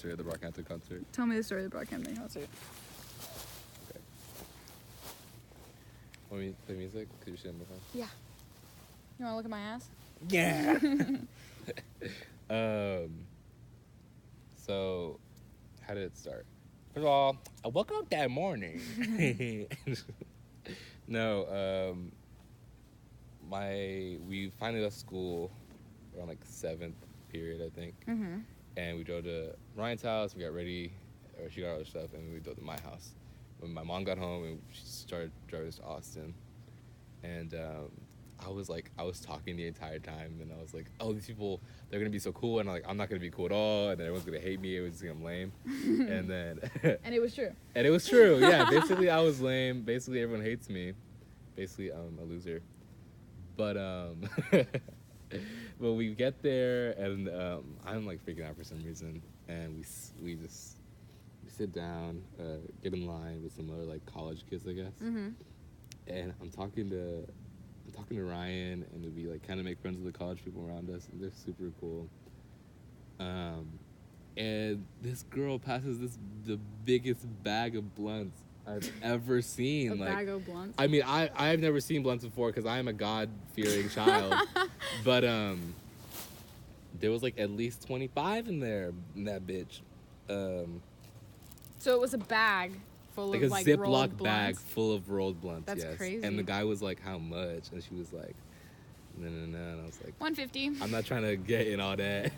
The Brockhampton concert. Tell me the story of the Brockhampton concert. Okay. Want me to play music? Cause you should have phone. Yeah. You want to look at my ass? Yeah. So, how did it start? First of all, I woke up that morning. No, we finally left school around like 7th period, I think. Mm-hmm. And we drove to Ryan's house. We got ready, or she got all her stuff, and we drove to my house. When my mom got home, and she started driving us to Austin, and I was talking the entire time, and I was like, oh, these people, they're gonna be so cool, and I'm like, I'm not gonna be cool at all, and then everyone's gonna hate me. It was just gonna lame, and then And it was true. and it was true. Yeah, basically I was lame. Basically everyone hates me. Basically I'm a loser. But but we get there, and I'm like freaking out for some reason, and we sit down, get in line with some other like college kids, I guess. Mm-hmm. And I'm talking to Ryan, and we like kind of make friends with the college people around us, and they're super cool. And this girl passes the biggest bag of blunts I've ever seen. A like, bag of blunts? I mean, I've never seen blunts before because I am a God-fearing child. But there was like at least 25 in there, in that bitch. So it was a bag full Like of a like Ziploc rolled bag blunts? full of rolled blunts. That's yes. crazy. And the guy was like, "How much?" And she was like, "No." And I was like, $150. I'm not trying to get in all that.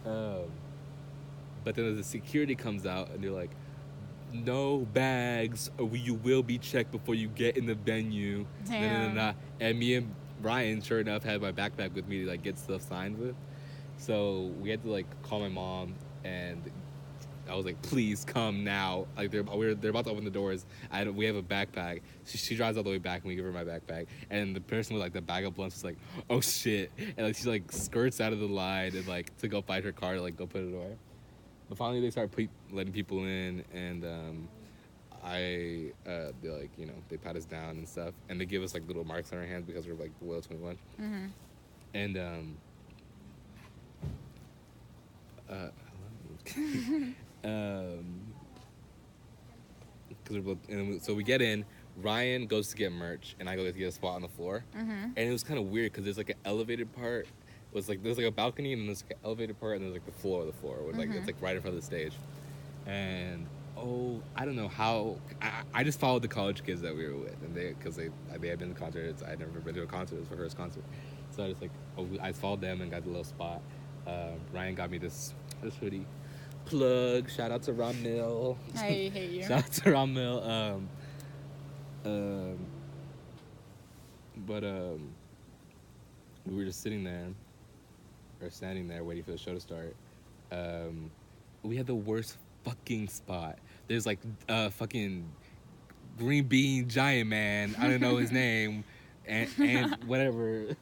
But then the security comes out, and they're like, no bags, or you will be checked before you get in the venue. Damn. And me and Ryan, sure enough, had my backpack with me to like get stuff signed with. So we had to like call my mom, and I was like, please come now. Like they're about to open the doors. We have a backpack. She drives all the way back, and we give her my backpack. And the person with like the bag of blunts was like, oh shit, and like she like skirts out of the line and like to go find her car to like go put it away. But finally, they start letting people in, and they like, you know, they pat us down and stuff, and they give us like little marks on our hands because we're like below 21. Mm-hmm. And so we get in. Ryan goes to get merch, and I go to get a spot on the floor. Mm-hmm. And it was kind of weird because there's like an elevated part. It was like there's like a balcony, and then there's like an elevated part, and there's like the floor of the floor, where, like it's like right in front of the stage. And I don't know how. I just followed the college kids that we were with, and because they had been to concerts. I'd never been to a concert. It was my first concert, so I just like I followed them and got the little spot. Ryan got me this hoodie. Plug. Shout out to Ramil. I hate you. Shout out to Ramil. But we were just sitting there, or standing there, waiting for the show to start. We had the worst fucking spot. There's like fucking green bean giant man. I don't know his name, and whatever.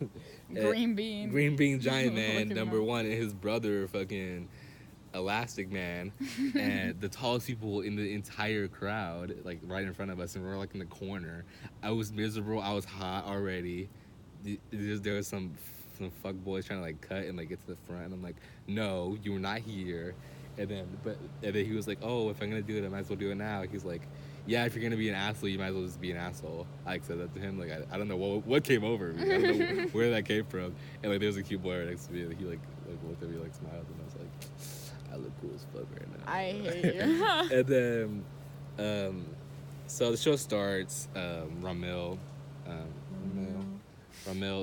Green bean. Green bean giant man, Look at number him. one, and his brother, fucking Elastic Man, and the tallest people in the entire crowd, like right in front of us, and we're like in the corner. I was miserable. I was hot already. There was some fuck boys trying to like cut and like get to the front, and I'm like, no, you were not here. And then he was like, oh, if I'm gonna do it, I might as well do it now. He's like, yeah, if you're gonna be an asshole, you might as well just be an asshole. I like said that to him. Like I don't know what came over me. I don't know where that came from. And like there was a cute boy right next to me, and he like looked at me, like smiled, and I was like, I look cool as fuck right now. I hate you. And then so the show starts. Ramil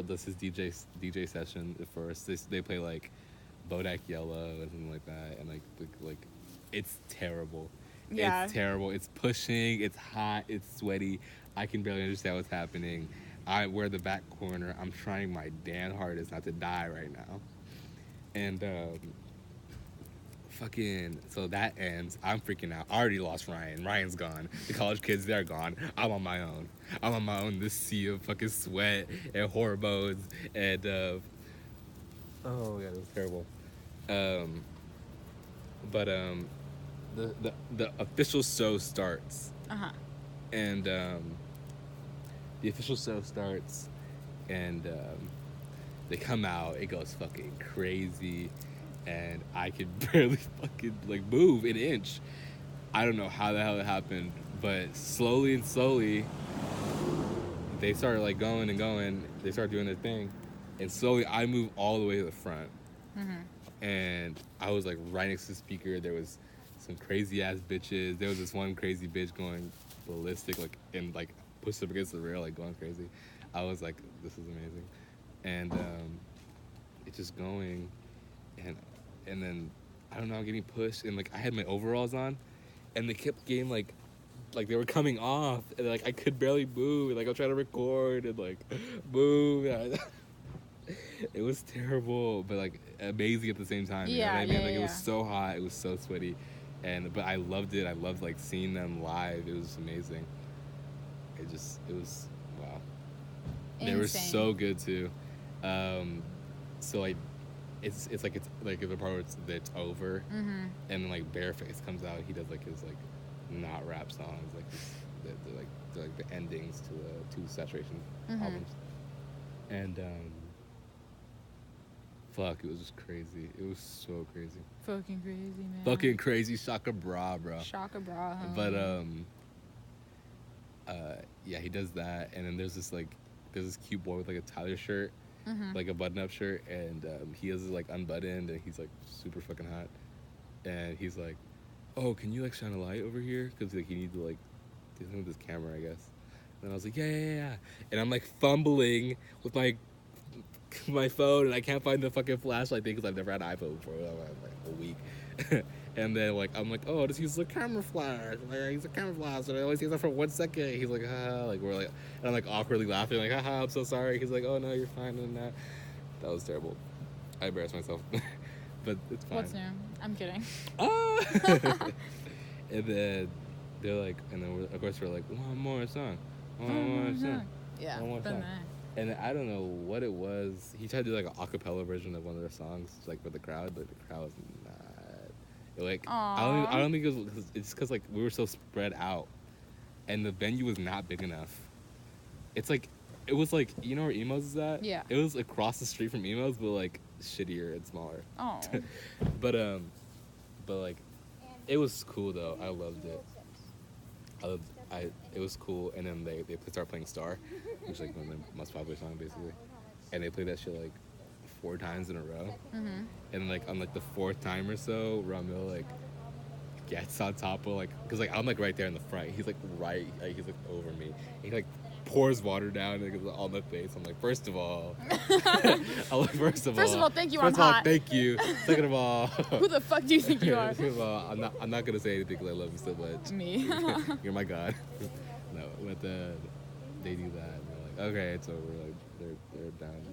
does his DJ session for us. They play like Bodak Yellow and something like that, and like it's terrible. Yeah. It's terrible. It's pushing. It's hot. It's sweaty. I can barely understand what's happening. We're in the back corner. I'm trying my damn hardest not to die right now. And so that ends. I'm freaking out. I already lost Ryan. Ryan's gone. The college kids, they're gone. I'm on my own. This sea of fucking sweat and hormones and oh god, it was terrible. But the official show starts. Uh-huh. And the official show starts, and they come out. It goes fucking crazy. and I could barely fucking like move an inch. I don't know how the hell it happened, but slowly and slowly, they started like going and going. They started doing their thing, and slowly I moved all the way to the front. And I was like right next to the speaker. There was some crazy ass bitches. There was this one crazy bitch going ballistic, like, and like pushed up against the rail, like going crazy. I was like, this is amazing. And it's just going, and then I don't know, I'm getting pushed, and like I had my overalls on, and they kept getting like they were coming off, and like I could barely move, and like I'm trying to record and like move. It was terrible, but like amazing at the same time. You know what I mean? Like it was so hot, it was so sweaty, but I loved it. I loved like seeing them live. It was amazing. It was wow. Insane. They were so good too. So like it's like the part where it's over, and then like Bareface comes out. He does like his like not rap songs, like they're like the endings to the two Saturation albums, and fuck, it was just crazy. It was so crazy. Fucking crazy, man. Fucking crazy, Shaka Bra, bro. Shaka Bra. But yeah, he does that, and then there's this cute boy with like a Tyler shirt, like a button-up shirt, and he has it like unbuttoned, and he's like super fucking hot, and he's like, "Oh, can you like shine a light over here?" Because like he needs to like do something with his camera, I guess. And I was like, yeah, and I'm like fumbling with my phone, and I can't find the fucking flashlight thing because I've never had an iPhone before, like a week. And then like I'm like, oh, just use the camera flash. Like I use the camera flash, and I always use that for 1 second. He's like, like we're like, and I'm like awkwardly laughing, like, haha, I'm so sorry. He's like, oh no, you're fine. And that was terrible. I embarrassed myself, but it's fine. What's new? I'm kidding. And then they're like, and then of course we're like, one more song. Yeah, one more song. And I don't know what it was. He tried to do like an acapella version of one of their songs, like for the crowd, but the crowd was not. Like I don't think it was. It's because like we were so spread out, and the venue was not big enough. It's like it was like, you know where Emo's is at? Yeah. It was across the street from Emo's, but like shittier and smaller. Oh. but like it was cool though. I loved it. It was cool, and then they start playing Star, which is like one of their most popular songs basically, and they played that shit like 4 times in a row, and like on like the 4th time or so, Ramil like gets on top of like, cause like I'm like right there in the front, he's like he's like over me, and he like pours water down like on my face. I'm like, first of all, first of all, thank you. First of all, thank you. Second of all, who the fuck do you think you are? Second of all, I'm not gonna say anything because I love you so much. Me. You're my god. No, but they do that, and they're like, okay, it's over. Like they're done,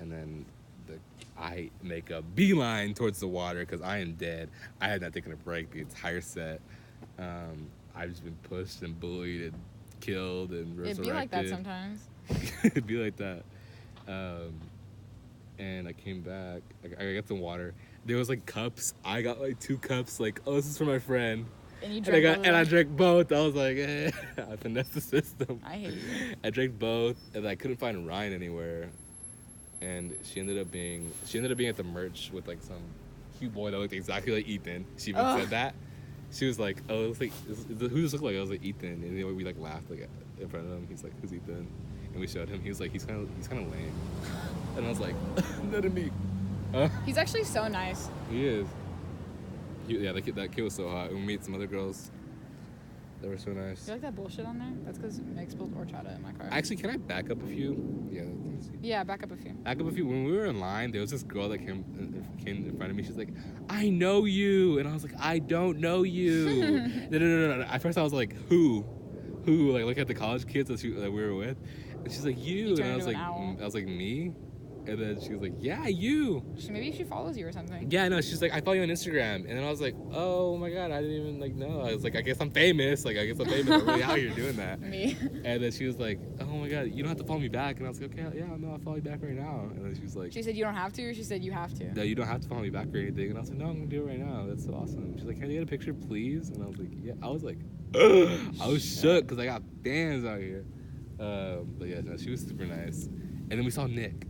and then I make a beeline towards the water because I am dead. I had not taken a break the entire set. I've just been pushed and bullied and killed and resurrected. It'd be like that sometimes. It'd be like that. And I came back. I got some water. There was like cups. I got like 2 cups. Like, oh, this is for my friend. And you drank both. And I drank both. I was like, I finessed the system. I hate you. I drank both, and I couldn't find Ryan anywhere. And she ended up being at the merch with like some cute boy that looked exactly like Ethan. She even said that. She was like, "Oh, it looks like who does this look like?" I was like, "Ethan," and then we like laughed like in front of him. He's like, "Who's Ethan?" And we showed him. He was like, "He's kind of lame," and I was like, "Not me." He's actually so nice. He is. That kid was so hot. We meet some other girls. They were so nice. You like that bullshit on there? That's because Meg spilled horchata in my car. Actually, can I back up a few? Yeah. Yeah, back up a few. When we were in line, there was this girl that came in front of me. She's like, "I know you," and I was like, "I don't know you." No. At first, I was like, "Who?" Like, look at the college kids that we were with, and she's like, "You," and I was like, "Me?" And then she was like, "Yeah, you." Maybe she follows you or something. Yeah, no, she's like, "I follow you on Instagram." And then I was like, "Oh my god, I didn't even like know." I was like, I guess I'm famous. I'm really out here doing that. Me. And then she was like, "Oh my god, you don't have to follow me back." And I was like, "Okay, yeah, no, I'll follow you back right now." And then she was like, she said, "You don't have to," or she said, "You have to"? No, you don't have to follow me back or anything. And I was like, "No, I'm gonna do it right now. That's so awesome." She's like, "Can I get a picture, please?" And I was like, "Yeah." I was like, I was shook because I got fans out here. But yeah, no, she was super nice. And then we saw Nick.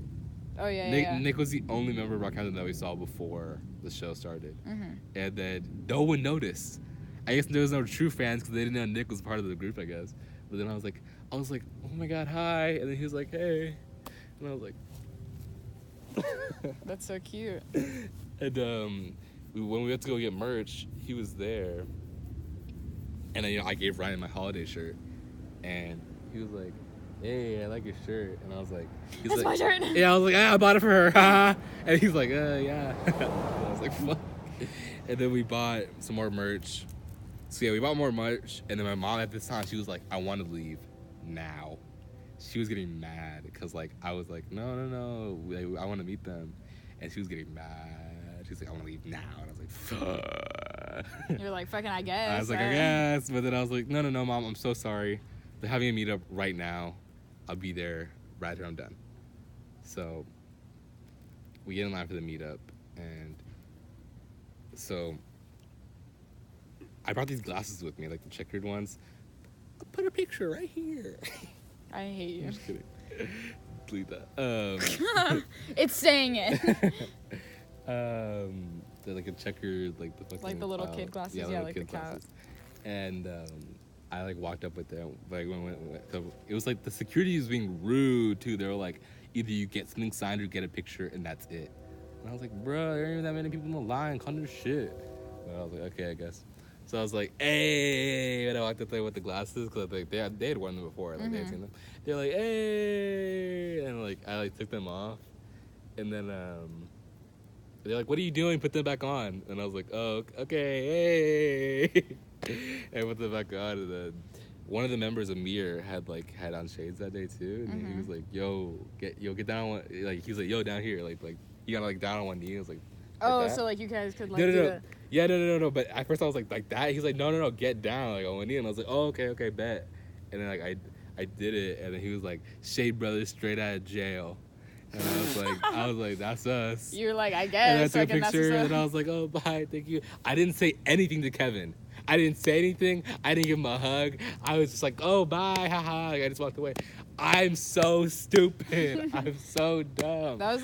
Oh, yeah, Nick, yeah. Nick was the only member of Brockhampton that we saw before the show started. Mm-hmm. And then no one noticed. I guess there was no true fans because they didn't know Nick was part of the group, I guess. But then I was like, oh my God, hi. And then he was like, hey. And I was like, That's so cute. and when we went to go get merch, he was there. And then, I gave Ryan my holiday shirt. And he was like, hey, I like your shirt. And I was like, That's my shirt. Yeah, I was like, I bought it for her. And he's like, yeah. And I was like, fuck. And then we bought some more merch. So yeah, we bought more merch. And then my mom at this time, she was like, I want to leave now. She was getting mad because I was like, no, I want to meet them. And she was getting mad. She was like, I want to leave now. And I was like, fuck. You're like, fucking, I guess. I was like, I guess. But then I was like, no, Mom, I'm so sorry. They're having a meetup right now. I'll be there right after I'm done. So we get in line for the meetup. And so I brought these glasses with me, like the checkered ones. I'll put a picture right here. I hate you. I'm just kidding. Delete that. It's saying it. They're like a checkered, like the fucking Like the little kid glasses, yeah, little like kid the cat. glasses. And I walked up with them. It was like the security was being rude too. They were like, either you get something signed or get a picture, and that's it. And I was like, bro, there ain't even that many people in the line. Calm your shit. But I was like, okay, I guess. So I was like, hey, and I walked up there with the glasses because they had worn them before, like they had seen them. They're like, hey, and I took them off, and then they're like, what are you doing? Put them back on. And I was like, oh, okay, hey, and I put them back on. And then one of the members, Amir, had on shades that day too, and he was like, get down, he was like, yo, down here, he got down on one knee. I was like. Oh, that. so you guys could do no. the... Yeah, no. But at first I was like that. He's like, no, get down, on one knee. And I was like, oh, okay, bet. And then I did it, and then he was like, Shade Brothers straight out of jail. And I was like, that's us. You're like, I guess. And I took a picture, and I was like, oh, bye, thank you. I didn't say anything to Kevin. I didn't say anything. I didn't give him a hug. I was just like, oh, bye, haha. I just walked away. I'm so stupid. I'm so dumb. That was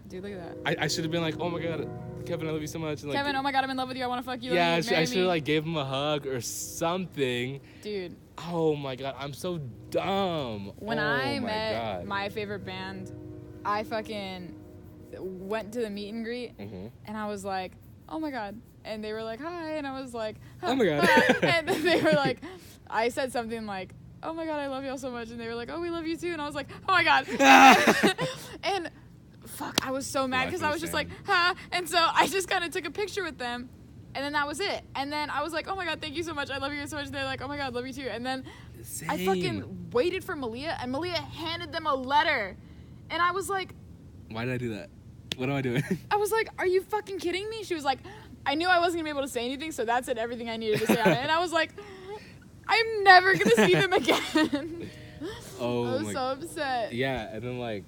dude, look at that. I should have been like, oh my God, Kevin, I love you so much. And Kevin, oh my God, I'm in love with you. I want to fuck you. Yeah, I should have gave him a hug or something. Dude. Oh my God, I'm so dumb. When I met my favorite band, I fucking went to the meet and greet, and I was like, oh my God. And they were like, hi. And I was like, huh, oh my God. And then they were like, I said something like, oh my God, I love y'all so much. And they were like, oh, we love you too. And I was like, oh my God. And fuck, I was so mad because I was just like, huh. And so I just kind of took a picture with them. And then that was it. And then I was like, oh my God, thank you so much. I love you guys so much. And they're like, oh my God, love you too. And then I fucking waited for Malia, and Malia handed them a letter. And I was like, why did I do that? What am I doing? I was like, are you fucking kidding me? She was like, I knew I wasn't going to be able to say anything, so that said everything I needed to say on it. And I was like, I'm never going to see them again. Oh, I was so upset. Yeah, and then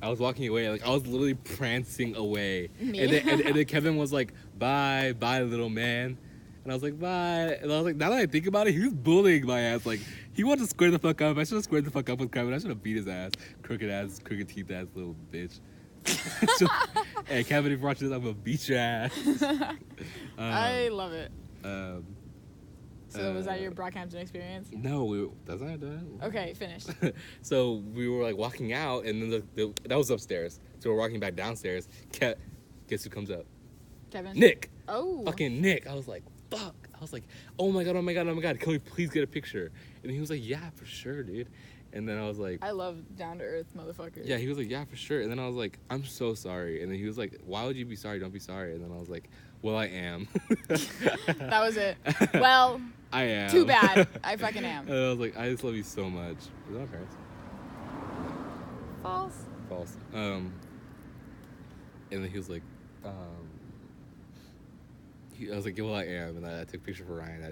I was walking away, I was literally prancing away. Me? And then Kevin was like, bye, little man. And I was like, bye. And I was like, now that I think about it, he was bullying my ass. He wanted to square the fuck up. I should have squared the fuck up with Kevin. I should have beat his ass. Crooked teeth ass little bitch. Hey, Kevin, if you're watching this, I'm gonna beat your ass. I love it. So was that your Brockhampton experience? No, that's not done. Okay, finished. So we were walking out, and then that was upstairs. So we're walking back downstairs. Guess who comes up? Kevin. Nick. Oh. Fucking Nick. I was like, fuck. I was like, oh my God. Can we please get a picture? And he was like, yeah, for sure, dude. And then I was like, I love down to earth motherfuckers. Yeah, he was like, yeah, for sure. And then I was like, I'm so sorry. And then he was like, why would you be sorry? Don't be sorry. And then I was like, well, I am. That was it. Well, I am. Too bad. I fucking am. And I was like, I just love you so much. Is that my parents? False. And then he was like, I was like, yeah, well, I am. And I took a picture for Ryan.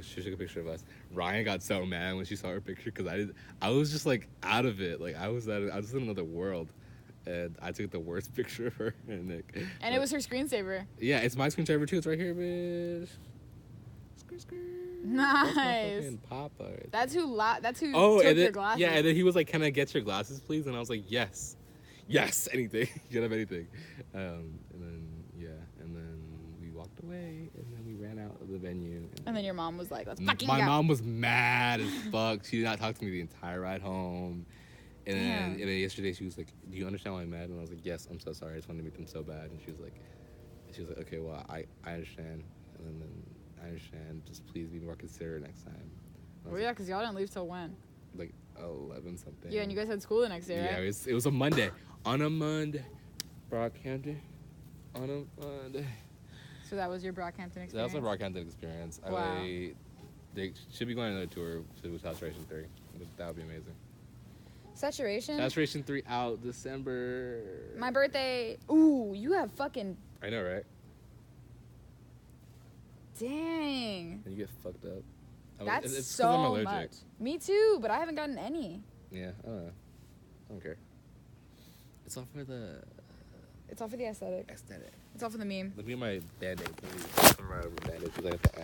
She took a picture of us. Ryan got so mad when she saw her picture because I was just out of it. I was in another world. And I took the worst picture of her and Nick. And it was her screensaver. Yeah, it's my screensaver too. It's right here, bitch. Nice. Papa. That's who took your glasses. Yeah, and then he was like, "Can I get your glasses, please?" And I was like, "Yes." yes, anything. You can have anything. And then we walked away, and then we ran out of the venue. And then your mom was like, let's fucking My go. mom was mad as fuck. She did not talk to me the entire ride home. And then yesterday she was like, do you understand why I'm mad? And I was like, yes, I'm so sorry. I just wanted to make them so bad. And she was like, okay, well, I understand. And then I understand. Just please be more considerate next time. Well, yeah, because y'all didn't leave till when? Like 11 something. Yeah, and you guys had school the next day, right? Yeah, it was a Monday. On a Monday. Brockhampton. On a Monday. So that was your Brockhampton experience? That was my Brockhampton experience. Wow. They should be going on another tour to Saturation 3. That would be amazing. Saturation? Saturation 3 out December. My birthday. Ooh, you have fucking... I know, right? Dang. And you get fucked up. That's it's 'cause so I'm allergic. much. Me too, but I haven't gotten any. Yeah, I don't know. I don't care. It's all for the It's all for the aesthetic. aesthetic. It's all for the meme. Look at my band-aid. Let me my band-aid because I have to add.